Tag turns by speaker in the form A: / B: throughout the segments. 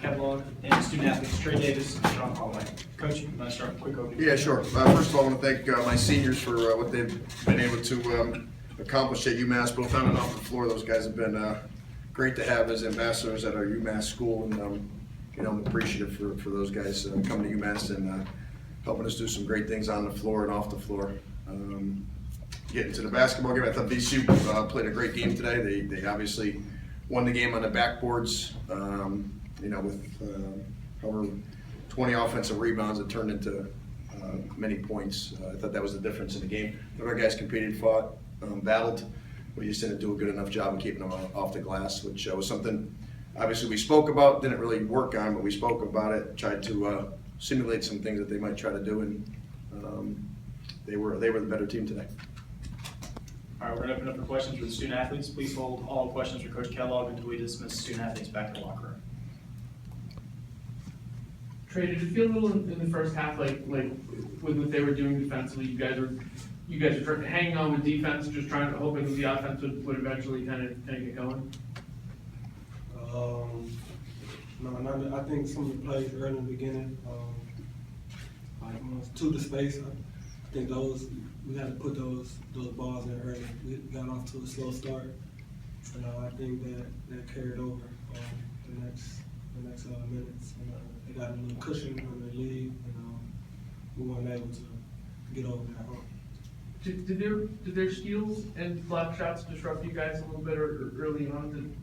A: Kellogg, and student athletes Trey Davis and Sean Holloway. Coach, you want to start a quick overview?
B: Yeah, sure. First of all, I want to thank my seniors for what they've been able to accomplish at UMass, both on and off the floor. Those guys have been great to have as ambassadors at our UMass school, and I'm appreciative for those guys coming to UMass and helping us do some great things on the floor and off the floor. Getting to the basketball game, I thought VCU played a great game today. They obviously won the game on the backboards. With however 20 offensive rebounds, it turned into many points. I thought that was the difference in the game. The other guys competed, fought, battled. We just didn't do a good enough job of keeping them off the glass, which was something obviously we spoke about, didn't really work on, but we spoke about it, tried to simulate some things that they might try to do, and they were the better team today.
A: All right, we're going to open up for questions for the student athletes. Please hold all questions for Coach Kellogg until we dismiss student athletes back to the locker room.
C: Trey, did it feel a little in the first half like with what they were doing defensively? You guys were hanging on with defense, just hoping the offense would eventually kind of get going.
D: No, I think some of the plays early in the beginning, to the space. I think we had to put those balls in early. We got off to a slow start, and I think that carried over the next minutes. They got a little cushion on the lead, and we weren't able to get over that hump.
C: Did their steals and block shots disrupt you guys a little bit early on?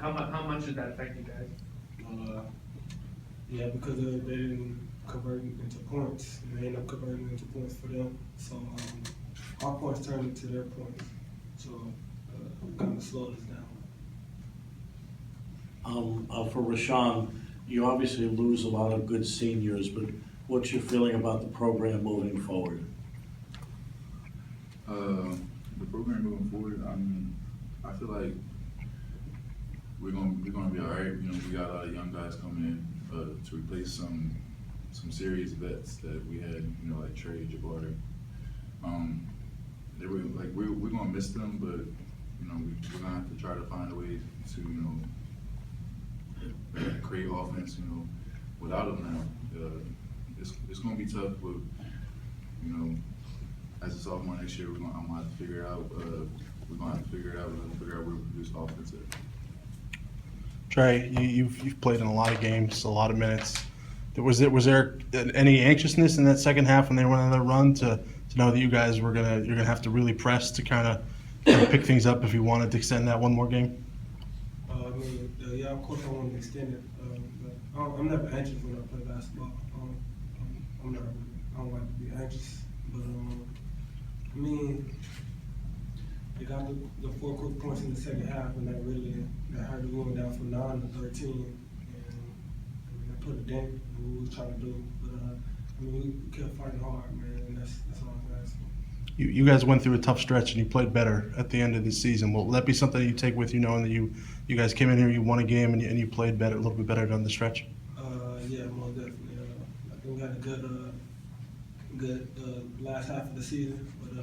C: How much did that affect you guys?
D: Yeah, because they didn't convert into points, and they ended up converting into points for them. So our points turned into their points. So kind of slowed us down.
E: For Rashawn, you obviously lose a lot of good seniors, but what's your feeling about the program moving forward?
F: The program moving forward, I feel like we're gonna be all right. We got a lot of young guys coming in to replace some serious vets that we had. Like Trey, Jabari. We're gonna miss them, but we're gonna have to try to find a way to create offense, without them now. It's going to be tough, but, as a sophomore next year, I'm going to have to figure it out. We're going to have to figure it out. We're going to figure out where we produce offense at.
G: Trey, you've played in a lot of games, a lot of minutes. Was there any anxiousness in that second half when they went on their run to know that you guys you're gonna have to really press to kind of pick things up if you wanted to extend that one more game?
D: Yeah, of course I want to extend it. But I'm never anxious when I play basketball. I don't like to be anxious. But they got the 4 quick points in the second half, and that hurt. We went down from 9 to 13, and that put a dent in what we were trying to do. But we kept fighting hard, man, and that's all I'm asking.
G: You guys went through a tough stretch and you played better at the end of the season. Will that be something that you take with you, knowing that you guys came in here, you won a game, and you played better, a little bit better down the stretch?
D: Yeah, most definitely. I think we had a good last half of the season, but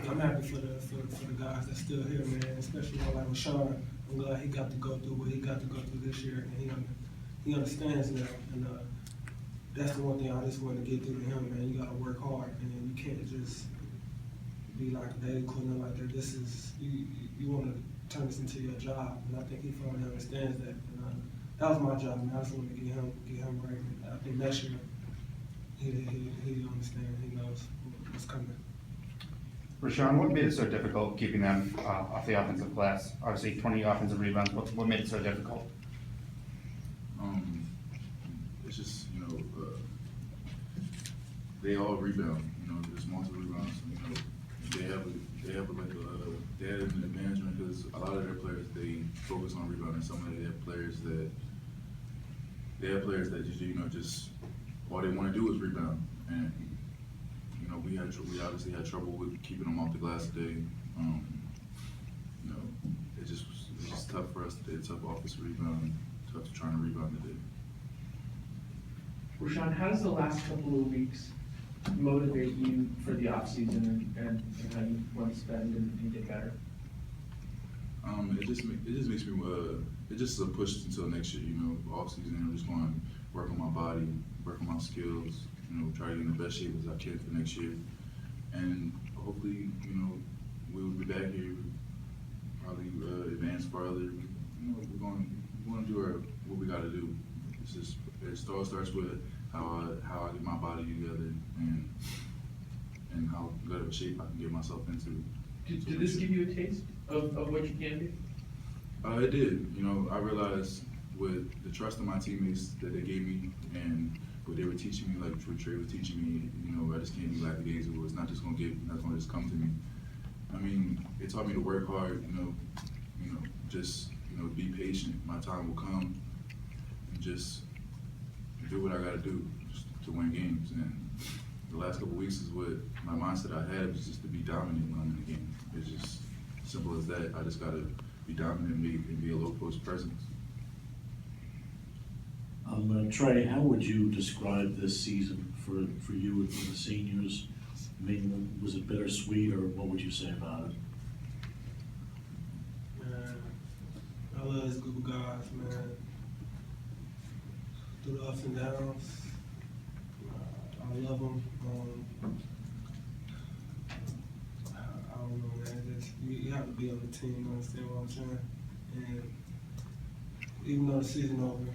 D: I'm happy for the guys that's still here, man. Especially like Rashawn. I'm glad he got to go through what he got to go through this year, and he understands now. And that's the one thing I just want to get through to him, man. You got to work hard, and you can't just be like a daily cleaner like that. This is you want to turn this into your job, and I think he finally understands that. And that was my job, man. I just want to get him right. And I think next year he understands. He knows what's coming.
H: Rashawn, what made it so difficult keeping them off the offensive glass? Obviously, 20 offensive rebounds. What made it so difficult?
F: It's just they all rebound. There's multiple rebounds. They have an advantage because a lot of their players they focus on rebounding. Some of them have players that just all they want to do is rebound. And we obviously had trouble with keeping them off the glass today. It's just tough for us today. Tough offensive rebound. Tough trying to rebound today.
C: Rashawn, how does the last couple of weeks motivate you for the off season and how you want to spend and get better?
F: It just makes me it just a push until next year. You know, off season I'm just going to work on my body, work on my skills. You know, try to get in the best shape as I can for next year, and hopefully, you know, we'll be back here, probably advance farther. You know, we're going to do what we got to do. It's just it all starts with how I get my body together and how good of a shape I can get myself into.
C: Did this give you a taste of what you can do?
F: It did. You know, I realized with the trust of my teammates that they gave me and what they were teaching me, like what Trey was teaching me, you know, I just can't be lackadaisical. It's not just gonna just come to me. I mean, it taught me to work hard. Just be patient. My time will come, and just do what I gotta do just to win games. And the last couple of weeks is what my mindset I had was just to be dominant when I'm in the game. It's just simple as that. I just gotta be dominant and be a low post presence.
E: Trey, how would you describe this season for you and for the seniors? I mean, was it bittersweet, or what would you say about it?
D: Man, I love this group of guys, man. Through the ups and downs, I love them. I don't know, man. You have to be on the team, you understand what I'm saying? And even though the season over,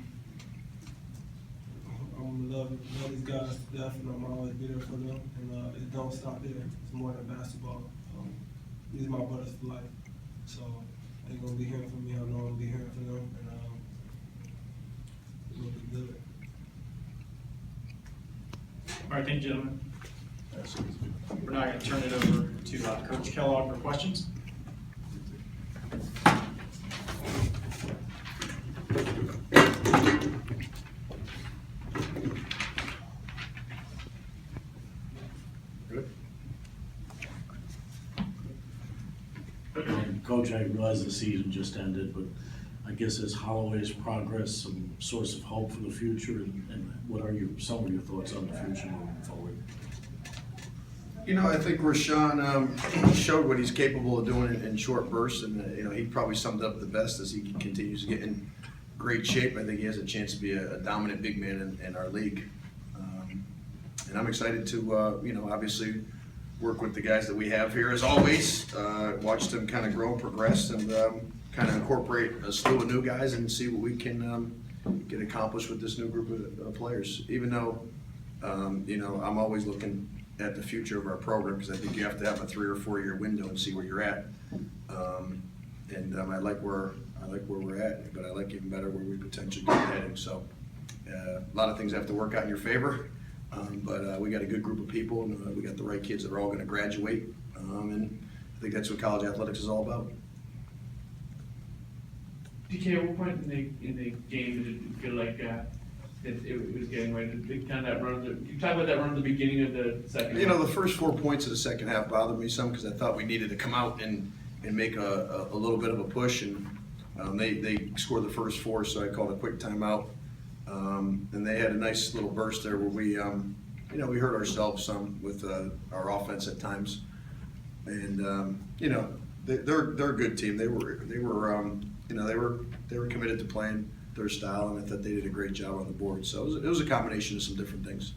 D: I'm gonna love these guys to death, and I'm always be there for them. And it don't stop there. It's more than basketball. These are my brothers for life. So they're gonna be hearing from me. I know I'm gonna be hearing from them, and it's gonna be good.
A: All right, thank you, gentlemen. We're now going to turn it over to Coach Kellogg for questions.
E: Coach, I realize the season just ended, but I guess as Holloway's progress some source of hope for the future, and what are some of your thoughts on the future moving forward?
B: You know, I think Rashawn showed what he's capable of doing in short bursts, and he probably summed up the best as he continues to get in great shape. I think he has a chance to be a dominant big man in our league, and I'm excited to obviously work with the guys that we have here as always. Watch them kind of grow and progress, and kind of incorporate a slew of new guys and see what we can get accomplished with this new group of players. Even though I'm always looking at the future of our program, because I think you have to have a 3 or 4 year window and see where you're at. I like where we're at, but I like even better where we potentially could be heading. So a lot of things have to work out in your favor, but we got a good group of people, and we got the right kids that are all going to graduate, and I think that's what college athletics is all about.
C: DK, at what point in the game did it feel like it was getting ready to kind of that run? You talk about that run at the beginning of the second half.
B: The first 4 points of the second half bothered me some because I thought we needed to come out and make a little bit of a push, and they scored the first 4, so I called a quick timeout. And they had a nice little burst there where we hurt ourselves some with our offense at times, and they're a good team. They were committed to playing their style, and I thought they did a great job on the board. So it was a combination of some different things.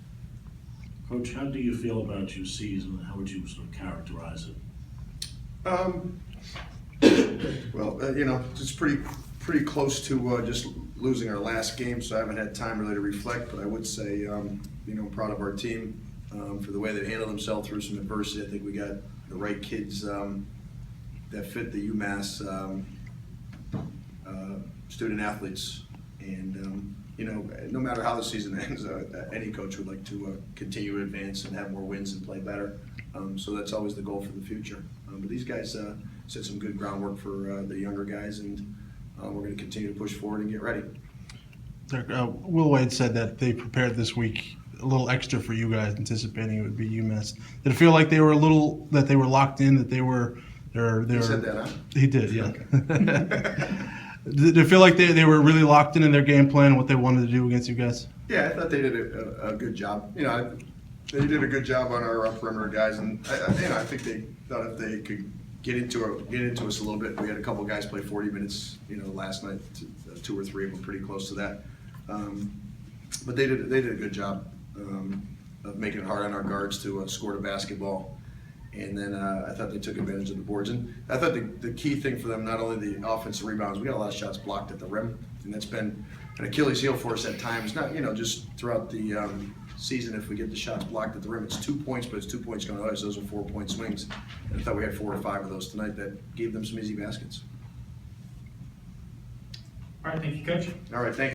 E: Coach, how do you feel about your season, and how would you sort of characterize it?
B: It's pretty close to just losing our last game, so I haven't had time really to reflect. But I would say, I'm proud of our team for the way they handled themselves through some adversity. I think we got the right kids that fit the UMass student athletes, and no matter how the season ends, any coach would like to continue to advance and have more wins and play better. So that's always the goal for the future. But these guys set some good groundwork for the younger guys, and we're going to continue to push forward and get ready.
G: Will Wade said that they prepared this week a little extra for you guys, anticipating it would be UMass. Did it feel like they were locked in, that they were?
B: He said that, huh?
G: He did, yeah.
B: Okay.
G: Did it feel like they were really locked in their game plan, what they wanted to do against you guys?
B: Yeah, I thought they did a good job. They did a good job on our perimeter guys, and I think they thought if they could get into us a little bit. We had a couple guys play 40 minutes, last night, 2 or 3 of them pretty close to that. But they did a good job of making it hard on our guards to score the basketball. And then I thought they took advantage of the boards. And I thought the key thing for them, not only the offensive rebounds, we got a lot of shots blocked at the rim, and that's been an Achilles heel for us at times. Not just throughout the season. If we get the shots blocked at the rim, it's 2 points, but it's 2 points going to us. Those are 4-point swings. And I thought we had 4 or 5 of those tonight that gave them some easy baskets.
A: All right, thank you, Coach.
B: All right, thank you.